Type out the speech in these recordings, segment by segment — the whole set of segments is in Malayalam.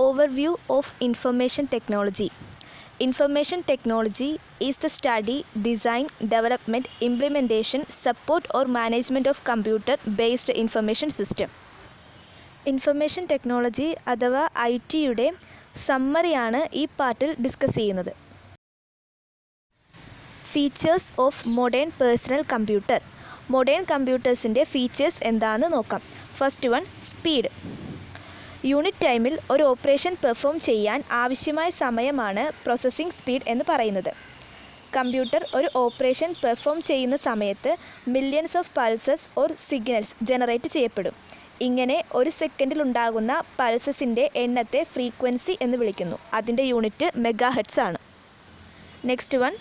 Overview of information technology. Information technology is the study, design, development, implementation, support or management of computer-based information system. Information technology അഥവാ IT-യുടെ സമ്മറിയാണ് ഈ പാർട്ടിൽ ഡിസ്കസ് ചെയ്യുന്നത്. Features of modern personal computer. Modern കമ്പ്യൂട്ടേഴ്സിൻ്റെ ഫീച്ചേഴ്സ് എന്താണെന്ന് നോക്കാം. First one, speed. യൂണിറ്റ് ടൈമിൽ ഒരു ഓപ്പറേഷൻ പെർഫോം ചെയ്യാൻ ആവശ്യമായ സമയമാണ് പ്രോസസ്സിംഗ് സ്പീഡ് എന്ന് പറയുന്നത്. കമ്പ്യൂട്ടർ ഒരു ഓപ്പറേഷൻ പെർഫോം ചെയ്യുന്ന സമയത്ത് millions of pulses or signals generate ചെയ്യപ്പെടും. ഇങ്ങനെ ഒരു സെക്കൻഡിൽ ഉണ്ടാകുന്ന പൾസസിൻ്റെ എണ്ണത്തെ ഫ്രീക്വൻസി എന്ന് വിളിക്കുന്നു. അതിൻ്റെ യൂണിറ്റ് മെഗാഹെർട്സ് ആണ്. Next one,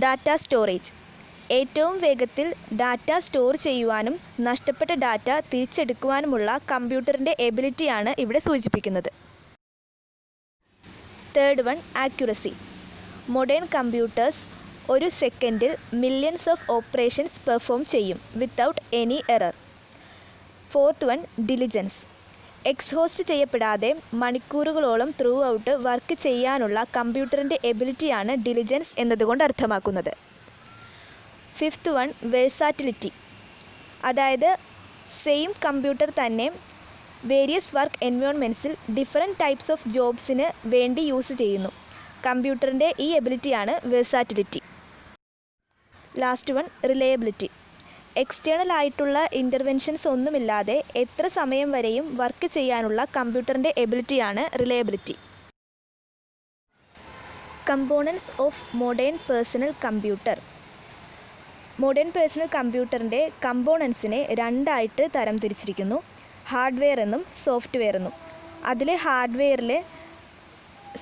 data storage. ഏറ്റവും വേഗത്തിൽ ഡാറ്റ സ്റ്റോർ ചെയ്യുവാനും നഷ്ടപ്പെട്ട ഡാറ്റ തിരിച്ചെടുക്കുവാനുമുള്ള കമ്പ്യൂട്ടറിൻ്റെ എബിലിറ്റിയാണ് ഇവിടെ സൂചിപ്പിക്കുന്നത്. Third one, accuracy. Modern computers ഒരു സെക്കൻഡിൽ മില്യൺസ് ഓഫ് ഓപ്പറേഷൻസ് പെർഫോം ചെയ്യും without any error. Fourth one, diligence. Exhaust ചെയ്യപ്പെടാതെ മണിക്കൂറുകളോളം ത്രൂ ഔട്ട് വർക്ക് ചെയ്യാനുള്ള കമ്പ്യൂട്ടറിൻ്റെ എബിലിറ്റിയാണ് ഡിലിജൻസ് എന്നതുകൊണ്ട് അർത്ഥമാക്കുന്നത്. Fifth one, versatility. അതായത് സെയിം കമ്പ്യൂട്ടർ തന്നെ വേരിയസ് വർക്ക് എൻവയോൺമെൻറ്റ്സിൽ ഡിഫറെൻറ്റ് ടൈപ്സ് ഓഫ് ജോബ്സിന് വേണ്ടി യൂസ് ചെയ്യുന്നു. കമ്പ്യൂട്ടറിൻ്റെ ഈ എബിലിറ്റിയാണ് versatility. Last one, reliability. External ആയിട്ടുള്ള ഇൻ്റർവെൻഷൻസ് ഒന്നുമില്ലാതെ എത്ര സമയം വരെയും വർക്ക് ചെയ്യാനുള്ള കമ്പ്യൂട്ടറിൻ്റെ എബിലിറ്റിയാണ് reliability. Components of modern personal computer. Modern personal കമ്പ്യൂട്ടറിൻ്റെ കമ്പോണൻസിനെ രണ്ടായിട്ട് തരം തിരിച്ചിരിക്കുന്നു. ഹാർഡ്വെയർ എന്നും സോഫ്റ്റ്വെയർ എന്നും. അതിലെ ഹാർഡ്വെയറിലെ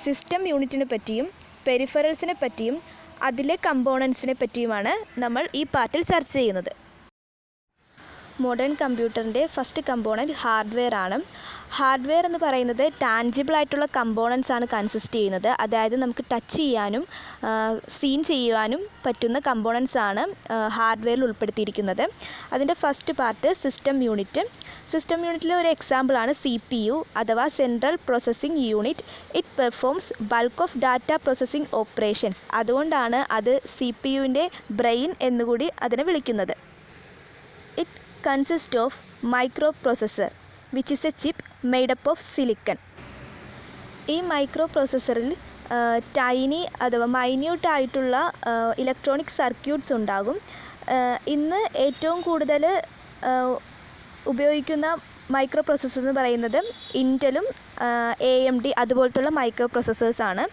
സിസ്റ്റം യൂണിറ്റിനെ പറ്റിയും പെരിഫറൽസിനെ പറ്റിയും അതിലെ കമ്പോണൻസിനെ പറ്റിയുമാണ് നമ്മൾ ഈ പാർട്ടിൽ ചർച്ച ചെയ്യുന്നത്. മോഡേൺ കമ്പ്യൂട്ടറിൻ്റെ ഫസ്റ്റ് കമ്പോണൻറ്റ് ഹാർഡ്വെയർ ആണ്. ഹാർഡ്വെയർ എന്ന് പറയുന്നത് ടാൻജിബിൾ ആയിട്ടുള്ള കമ്പോണൻസ് ആണ് കൺസിസ്റ്റ് ചെയ്യുന്നത്. അതായത് നമുക്ക് ടച്ച് ചെയ്യാനും സീൻ ചെയ്യുവാനും പറ്റുന്ന കമ്പോണൻസ് ആണ് ഹാർഡ്വെയറിൽ ഉൾപ്പെടുത്തിയിരിക്കുന്നത്. അതിൻ്റെ first part system unit. System യൂണിറ്റിലെ ഒരു എക്സാമ്പിളാണ് CPU അഥവാ central processing unit. It performs bulk of data processing operations. അതുകൊണ്ടാണ് അത് CPUവിൻ്റെ ബ്രെയിൻ എന്നുകൂടി അതിനെ വിളിക്കുന്നത്. It consist of microprocessor which is a chip made up of silicon. ഈ മൈക്രോ പ്രോസസ്സറിൽ ടൈനി അഥവാ മൈന്യൂട്ട് ആയിട്ടുള്ള ഇലക്ട്രോണിക് സർക്യൂട്ട്സ് ഉണ്ടാകും. ഇന്ന് ഏറ്റവും കൂടുതൽ ഉപയോഗിക്കുന്ന മൈക്രോ പ്രോസസ്സർ എന്ന് പറയുന്നത് ഇൻറ്റലും AMD അതുപോലത്തുള്ള മൈക്രോ പ്രോസസ്സേഴ്സാണ്.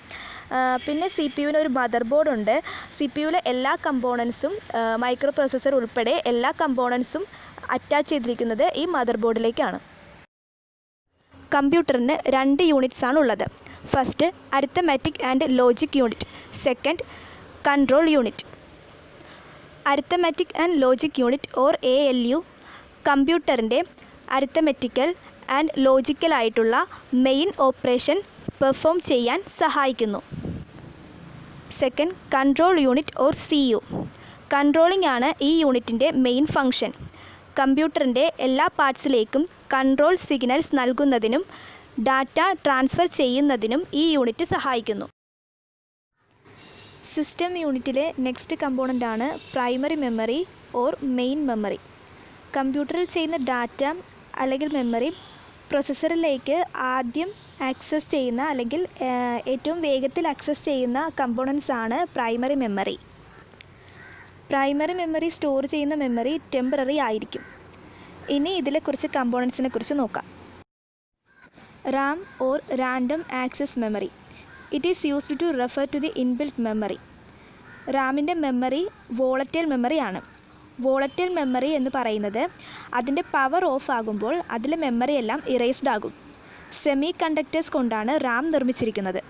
പിന്നെ CPUവിന് ഒരു മദർ ബോർഡ് ഉണ്ട്. CPUവിലെ എല്ലാ കമ്പോണൻസും മൈക്രോ പ്രോസസ്സർ ഉൾപ്പെടെ എല്ലാ കമ്പോണൻസും അറ്റാച്ച് ചെയ്തിരിക്കുന്നത് ഈ മദർ ബോർഡിലേക്കാണ്. കമ്പ്യൂട്ടറിന് 2 യൂണിറ്റ്സ് ആണ് ഉള്ളത്. First, arithmetic and logic unit. Second, control unit. Arithmetic and logic unit or ALU കമ്പ്യൂട്ടറിൻ്റെ അരിത്തമെറ്റിക്കൽ ആൻഡ് ലോജിക്കൽ ആയിട്ടുള്ള മെയിൻ ഓപ്പറേഷൻ പെർഫോം ചെയ്യാൻ സഹായിക്കുന്നു. Second, control unit or CU. Controlling ആണ് ഈ യൂണിറ്റിൻ്റെ മെയിൻ ഫങ്ഷൻ. കമ്പ്യൂട്ടറിൻ്റെ എല്ലാ പാർട്സിലേക്കും കൺട്രോൾ സിഗ്നൽസ് നൽകുന്നതിനും ഡാറ്റ ട്രാൻസ്ഫർ ചെയ്യുന്നതിനും ഈ യൂണിറ്റ് സഹായിക്കുന്നു. സിസ്റ്റം യൂണിറ്റിലെ നെക്സ്റ്റ് കമ്പോണൻ്റാണ് primary memory or main memory. കമ്പ്യൂട്ടറിൽ ചെയ്യുന്ന ഡാറ്റ അല്ലെങ്കിൽ മെമ്മറി പ്രൊസസ്സറിലേക്ക് ആദ്യം ആക്സസ് ചെയ്യുന്ന അല്ലെങ്കിൽ ഏറ്റവും വേഗത്തിൽ ആക്സസ് ചെയ്യുന്ന കമ്പോണൻസ് ആണ് primary memory. Primary memory store ചെയ്യുന്ന മെമ്മറി ടെമ്പററി ആയിരിക്കും. ഇനി ഇതിലെ കുറച്ച് കമ്പോണൻസിനെ കുറിച്ച് നോക്കാം. RAM or random access memory. It is used to refer to the inbuilt memory. റാമിൻ്റെ മെമ്മറി വോളറ്റൈൽ മെമ്മറിയാണ്. വോളറ്റൈൽ മെമ്മറി എന്ന് പറയുന്നത് അതിൻ്റെ പവർ ഓഫ് ആകുമ്പോൾ അതിലെ മെമ്മറി എല്ലാം ഇറേസ്ഡ് ആകും. സെമി കണ്ടക്ടേഴ്സ് കൊണ്ടാണ് RAM നിർമ്മിച്ചിരിക്കുന്നത്.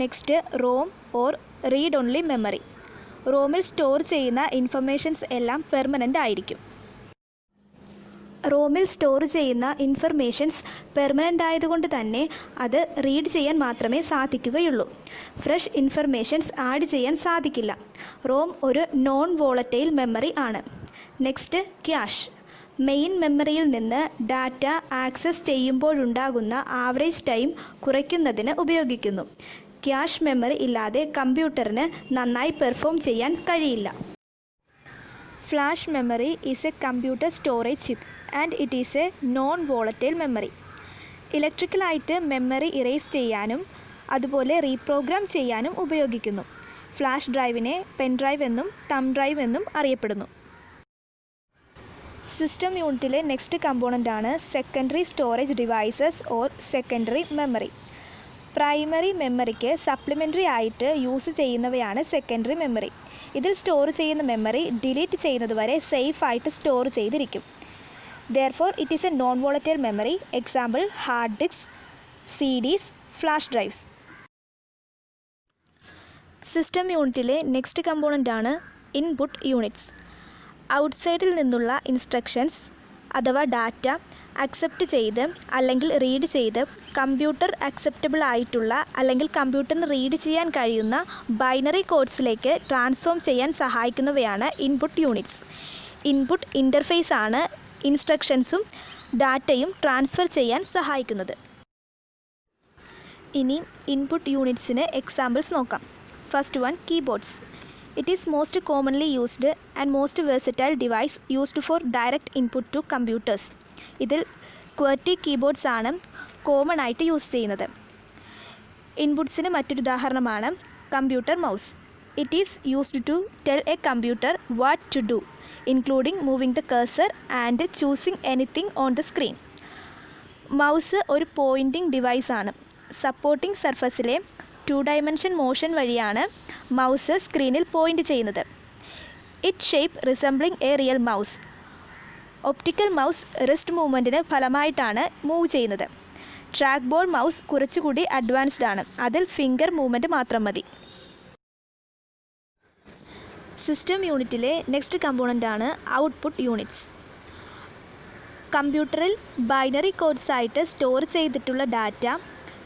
Next, ROM or read only memory. റോമിൽ സ്റ്റോർ ചെയ്യുന്ന ഇൻഫർമേഷൻസ് എല്ലാം പെർമനൻ്റ് ആയിരിക്കും. റോമിൽ സ്റ്റോർ ചെയ്യുന്ന ഇൻഫർമേഷൻസ് പെർമനൻ്റ് ആയതുകൊണ്ട് തന്നെ അത് റീഡ് ചെയ്യാൻ മാത്രമേ സാധിക്കുകയുള്ളൂ. ഫ്രഷ് ഇൻഫർമേഷൻസ് ആഡ് ചെയ്യാൻ സാധിക്കില്ല. റോം ഒരു നോൺ വോളറ്റൈൽ മെമ്മറി ആണ്. Next, cash. മെയിൻ മെമ്മറിയിൽ നിന്ന് ഡാറ്റ ആക്സസ് ചെയ്യുമ്പോഴുണ്ടാകുന്ന ആവറേജ് ടൈം കുറയ്ക്കുന്നതിന് ഉപയോഗിക്കുന്നു. ക്യാഷ് മെമ്മറി ഇല്ലാതെ കമ്പ്യൂട്ടറിന് നന്നായി പെർഫോം ചെയ്യാൻ കഴിയില്ല. Flash memory is a computer storage chip and it is a non volatile memory. ഇലക്ട്രിക്കലായിട്ട് മെമ്മറി ഇറേസ് ചെയ്യാനും അതുപോലെ റീപ്രോഗ്രാം ചെയ്യാനും ഉപയോഗിക്കുന്നു. ഫ്ലാഷ് ഡ്രൈവിനെ പെൻഡ്രൈവ് എന്നും തംബ് ഡ്രൈവ് എന്നും അറിയപ്പെടുന്നു. സിസ്റ്റം യൂണിറ്റിലെ നെക്സ്റ്റ് കമ്പോണൻ്റാണ് secondary storage devices or secondary memory. Primary മെമ്മറിക്ക് സപ്ലിമെൻ്ററി ആയിട്ട് യൂസ് ചെയ്യുന്നവയാണ് സെക്കൻഡറി മെമ്മറി. ഇതിൽ സ്റ്റോർ ചെയ്യുന്ന മെമ്മറി ഡിലീറ്റ് ചെയ്യുന്നത് വരെ സേഫ് ആയിട്ട് സ്റ്റോർ ചെയ്തിരിക്കും. Therefore, it is a non-volatile memory. Example, hard disks, CDs, flash drives. System യൂണിറ്റിലെ നെക്സ്റ്റ് കമ്പോണൻ്റ് ആണ് ഇൻപുട്ട് യൂണിറ്റ്സ്. ഔട്ട്സൈഡിൽ നിന്നുള്ള ഇൻസ്ട്രക്ഷൻസ് അഥവാ ഡാറ്റ അക്സെപ്റ്റ് ചെയ്ത് അല്ലെങ്കിൽ റീഡ് ചെയ്ത് കമ്പ്യൂട്ടർ അക്സെപ്റ്റബിൾ ആയിട്ടുള്ള അല്ലെങ്കിൽ കമ്പ്യൂട്ടറിന് റീഡ് ചെയ്യാൻ കഴിയുന്ന ബൈനറി കോഡ്സിലേക്ക് ട്രാൻസ്ഫോം ചെയ്യാൻ സഹായിക്കുന്നവയാണ് ഇൻപുട്ട് യൂണിറ്റ്സ്. ഇൻപുട്ട് ഇൻ്റർഫേസ് ആണ് ഇൻസ്ട്രക്ഷൻസും ഡാറ്റയും ട്രാൻസ്ഫർ ചെയ്യാൻ സഹായിക്കുന്നത്. ഇനി ഇൻപുട്ട് യൂണിറ്റ്സിന് എക്സാമ്പിൾസ് നോക്കാം. First one, keyboards. It is most commonly used and most versatile device used for direct input to computers. ഇതിൽ ക്വർട്ടി കീബോർഡ്സ് ആണ് കോമൺ ആയിട്ട് യൂസ് ചെയ്യുന്നത്. ഇൻപുട്ട്സിന് മറ്റൊരു ഉദാഹരണമാണ് computer mouse. It is used to tell a computer what to do, including moving the cursor and choosing anything on the screen. Mouse ഒരു പോയിൻറ്റിംഗ് ഡിവൈസ് ആണ്. സപ്പോർട്ടിംഗ് സർഫസിലെ 2-dimension മോഷൻ വഴിയാണ് മൗസ് സ്ക്രീനിൽ പോയിൻ്റ് ചെയ്യുന്നത്. It shape resembling a real mouse. Optical mouse wrist മൂവ്മെൻറ്റിന് ഫലമായിട്ടാണ് മൂവ് ചെയ്യുന്നത്. ട്രാക്ക് ബോൾ മൗസ് കുറച്ചുകൂടി അഡ്വാൻസ്ഡ് ആണ്. അതിൽ ഫിംഗർ മൂവ്മെൻറ്റ് മാത്രം മതി. സിസ്റ്റം യൂണിറ്റിലെ നെക്സ്റ്റ് കമ്പോണൻ്റ് ആണ് ഔട്ട്പുട്ട് യൂണിറ്റ്സ്. കമ്പ്യൂട്ടറിൽ ബൈനറി കോഡ്സ് ആയിട്ട് സ്റ്റോർ ചെയ്തിട്ടുള്ള ഡാറ്റ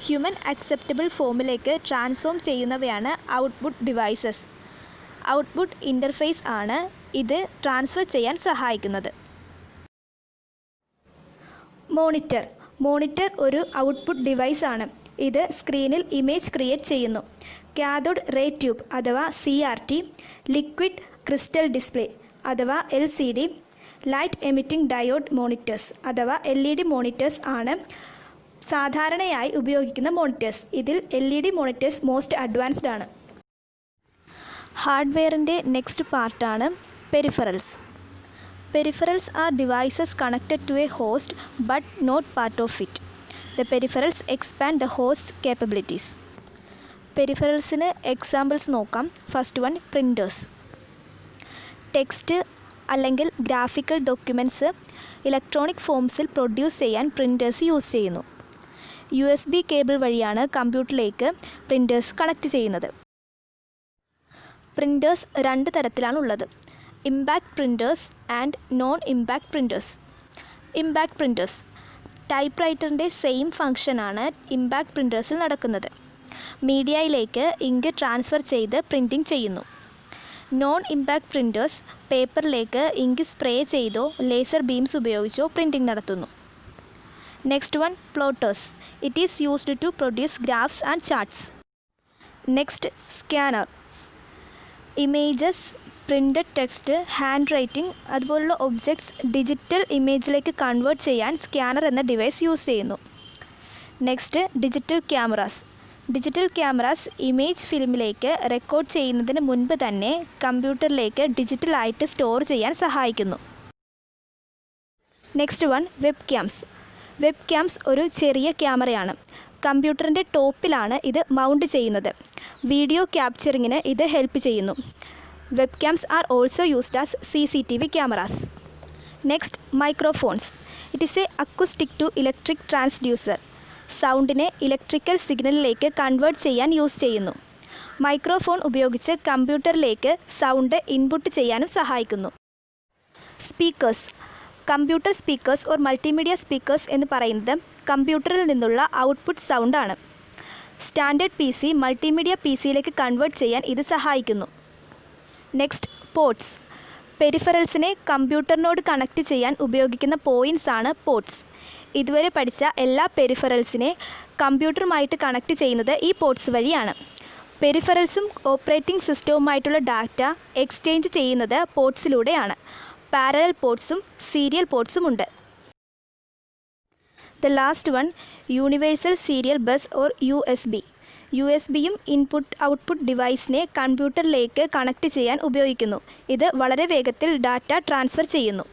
ഹ്യൂമൻ അക്സെപ്റ്റബിൾ ഫോമിലേക്ക് ട്രാൻസ്ഫോം ചെയ്യുന്നവയാണ് ഔട്ട്പുട്ട് ഡിവൈസസ്. ഔട്ട്പുട്ട് ഇൻ്റർഫേസ് ആണ് ഇത് ട്രാൻസ്ഫർ ചെയ്യാൻ സഹായിക്കുന്നത്. മോണിറ്റർ. മോണിറ്റർ ഒരു ഔട്ട്പുട്ട് ഡിവൈസ് ആണ്. ഇത് സ്ക്രീനിൽ ഇമേജ് ക്രിയേറ്റ് ചെയ്യുന്നു. കാഥോഡ് റേ ട്യൂബ് അഥവാ CRT, ലിക്വിഡ് ക്രിസ്റ്റൽ ഡിസ്പ്ലേ അഥവാ LCD, light emitting diode monitors അഥവാ LED മോണിറ്റേഴ്സ് ആണ് സാധാരണയായി ഉപയോഗിക്കുന്ന മോണിറ്റേഴ്സ്. ഇതിൽ LED മോണിറ്റേഴ്സ് മോസ്റ്റ് അഡ്വാൻസ്ഡ് ആണ്. ഹാർഡ്വെയറിൻ്റെ നെക്സ്റ്റ് പാർട്ടാണ് peripherals. Peripherals are devices connected to a host but not part of it. The peripherals expand the host capabilities. പെരിഫറൽസിന് എക്സാമ്പിൾസ് നോക്കാം. First one, printers. ടെക്സ്റ്റ് അല്ലെങ്കിൽ ഗ്രാഫിക്കൽ ഡോക്യുമെൻറ്റ്സ് ഇലക്ട്രോണിക് ഫോംസിൽ പ്രൊഡ്യൂസ് ചെയ്യാൻ പ്രിൻറ്റേഴ്സ് യൂസ് ചെയ്യുന്നു. USB കേബിൾ വഴിയാണ് കമ്പ്യൂട്ടറിലേക്ക് പ്രിൻറ്റേഴ്സ് കണക്ട് ചെയ്യുന്നത്. പ്രിൻറ്റേഴ്സ് രണ്ട് തരത്തിലാണുള്ളത്: impact printers and non impact printers. Impact printers type റൈറ്ററിൻ്റെ സെയിം ഫങ്ഷനാണ് ഇമ്പാക്ട് പ്രിൻറ്റേഴ്സിൽ നടക്കുന്നത്. മീഡിയയിലേക്ക് ഇങ്ക് ട്രാൻസ്ഫർ ചെയ്ത് പ്രിൻറ്റിംഗ് ചെയ്യുന്നു. നോൺ ഇമ്പാക്ട് പ്രിൻറ്റേഴ്സ് പേപ്പറിലേക്ക് ഇങ്ക് സ്പ്രേ ചെയ്തോ ലേസർ ബീംസ് ഉപയോഗിച്ചോ പ്രിൻറ്റിംഗ് നടത്തുന്നു. Next one, plotters. It is used to produce graphs and charts. Next, scanner. Images, printed text, handwriting അതുപോലുള്ള ഒബ്ജക്ട്സ് ഡിജിറ്റൽ ഇമേജിലേക്ക് കൺവേർട്ട് ചെയ്യാൻ സ്കാനർ എന്ന ഡിവൈസ് യൂസ് ചെയ്യുന്നു. Next, digital cameras. Digital cameras image ഫിലിമിലേക്ക് റെക്കോർഡ് ചെയ്യുന്നതിന് മുൻപ് തന്നെ കമ്പ്യൂട്ടറിലേക്ക് ഡിജിറ്റലായിട്ട് സ്റ്റോർ ചെയ്യാൻ സഹായിക്കുന്നു. Next one, webcams. Webcams ഒരു ചെറിയ ക്യാമറയാണ്. കമ്പ്യൂട്ടറിൻ്റെ ടോപ്പിലാണ് ഇത് മൗണ്ട് ചെയ്യുന്നത്. വീഡിയോ ക്യാപ്ചറിങ്ങിന് ഇത് ഹെൽപ്പ് ചെയ്യുന്നു. Webcams are also used as CCTV cameras. Next, microphones. It is a acoustic to electric transducer. സൗണ്ടിനെ ഇലക്ട്രിക്കൽ സിഗ്നലിലേക്ക് കൺവേർട്ട് ചെയ്യാൻ യൂസ് ചെയ്യുന്നു. മൈക്രോഫോൺ ഉപയോഗിച്ച് കമ്പ്യൂട്ടറിലേക്ക് സൗണ്ട് ഇൻപുട്ട് ചെയ്യാനും സഹായിക്കുന്നു. Speakers. Computer speakers or multimedia speakers എന്ന് പറയുന്നത് കമ്പ്യൂട്ടറിൽ നിന്നുള്ള ഔട്ട്പുട്ട് സൗണ്ടാണ്. സ്റ്റാൻഡേർഡ് PC മൾട്ടിമീഡിയ PCയിലേക്ക് കൺവേർട്ട് ചെയ്യാൻ ഇത് സഹായിക്കുന്നു. Next, ports. പെരിഫറൽസിനെ കമ്പ്യൂട്ടറിനോട് കണക്ട് ചെയ്യാൻ ഉപയോഗിക്കുന്ന പോയിൻറ്റ്സ് ആണ് പോർട്സ്. ഇതുവരെ പഠിച്ച എല്ലാ പെരിഫറൽസിനെ കമ്പ്യൂട്ടറുമായിട്ട് കണക്ട് ചെയ്യുന്നത് ഈ പോർട്സ് വഴിയാണ്. പെരിഫറൽസും ഓപ്പറേറ്റിംഗ് സിസ്റ്റവുമായിട്ടുള്ള ഡാറ്റ എക്സ്ചേഞ്ച് ചെയ്യുന്നത് പോർട്സിലൂടെയാണ്. പാരലൽ പോർട്സും സീരിയൽ പോർട്സും ഉണ്ട്. The last one, Universal Serial Bus or USB. USB-യും ഇൻപുട്ട് ഔട്ട്പുട്ട് ഡിവൈസിനെ കമ്പ്യൂട്ടറിലേക്ക് കണക്ട് ചെയ്യാൻ ഉപയോഗിക്കുന്നു. ഇത് വളരെ വേഗത്തിൽ ഡാറ്റ ട്രാൻസ്ഫർ ചെയ്യുന്നു.